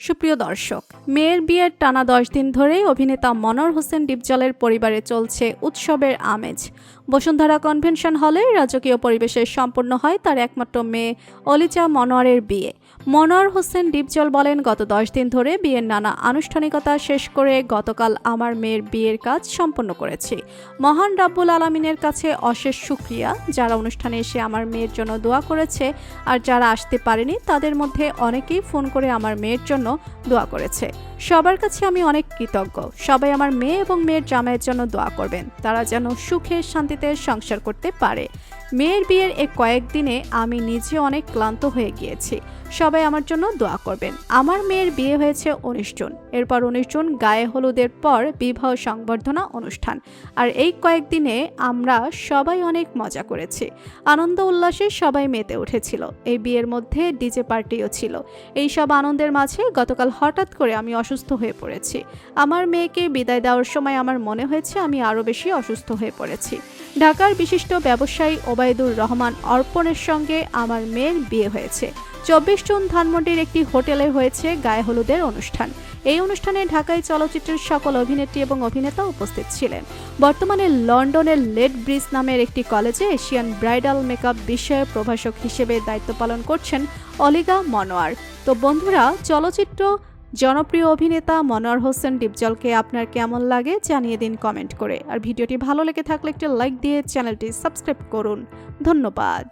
সুপ্রিয় দর্শক, মেয়ের বিয়ের টানা 10 দিন ধরেই অভিনেতা মনোয়ার হোসেন ডিপজলের পরিবারে চলছে উৎসবের আমেজ। বসুন্ধরা কনভেনশন হলে রাজকীয় পরিবেশে সম্পন্ন হয় তার একমাত্র মেয়ে অলিজা মনোয়ারের বিয়ে। মনোয়ার হোসেন ডিপজল বলেন, গত 10 দিন ধরে বিয়ের নানা আনুষ্ঠানিকতা শেষ করে গতকাল আমার মেয়ের বিয়ের কাজ সম্পন্ন করেছি। মহান রাব্বুল আলামিনের কাছে অশেষ শুকরিয়া, যারা অনুষ্ঠানে এসে আমার মেয়ের জন্য দোয়া করেছে, আর যারা আসতে পারেনি তাদের মধ্যে অনেকেই ফোন করে আমার মেয়ের জন্য দোয়া করেছে। সবার কাছে আমি অনেক কৃতজ্ঞ। সবাই আমার মেয়ে এবং মেয়ের জামাইয়ের জন্য দোয়া করবেন, তারা যেন সুখে শান্তিতে সংসার করতে পারে। মেয়ের বিয়ের এই কয়েকদিনে আমি নিজে অনেক ক্লান্ত হয়ে গিয়েছি। সবাই আমার জন্য দোয়া করবেন। আমার মেয়ের বিয়ে হয়েছে 19 জুন, এরপর 19 জুন গায়ে হলুদের পর বিবাহ সংবর্ধনা অনুষ্ঠান। আর এই কয়েকদিনে আমরা সবাই অনেক মজা করেছি, আনন্দ উল্লাসে সবাই মেতে উঠেছিল। এই বিয়ের মধ্যে ডিজে পার্টিও ছিল। এই সব আনন্দের মাঝে গতকাল হঠাৎ করে আমি অসুস্থ হয়ে পড়েছি। আমার মেয়েকে বিদায় দেওয়ার সময় আমার মনে হয়েছে আমি আরও বেশি অসুস্থ হয়ে পড়েছি। ঢাকার বিশিষ্ট ব্যবসায়ী ওবায়দুর রহমান অর্পণের সঙ্গে আমার মেয়ের বিয়ে হয়েছে। 24 জুন ধানমন্ডির একটি হোটেলে হয়েছে গায়ে হলুদের অনুষ্ঠান। এই অনুষ্ঠানে ঢাকায় চলচ্চিত্রের সকল অভিনেত্রী এবং অভিনেতা উপস্থিত ছিলেন। বর্তমানে লন্ডনের লেড ব্রিজ নামের একটি কলেজে এশিয়ান ব্রাইডাল মেকআপ বিষয়ে প্রভাষক হিসেবে দায়িত্ব পালন করছেন অলিজা মনোয়ার। তো বন্ধুরা, চলচ্চিত্র জনপ্রিয় অভিনেতা মনোয়ার হোসেন ডিপজলকে আপনার কেমন লাগে জানিয়ে দিন কমেন্ট করে। আর ভিডিওটি ভালো লেগে থাকলে একটি লাইক দিয়ে চ্যানেলটি সাবস্ক্রাইব করুন। ধন্যবাদ।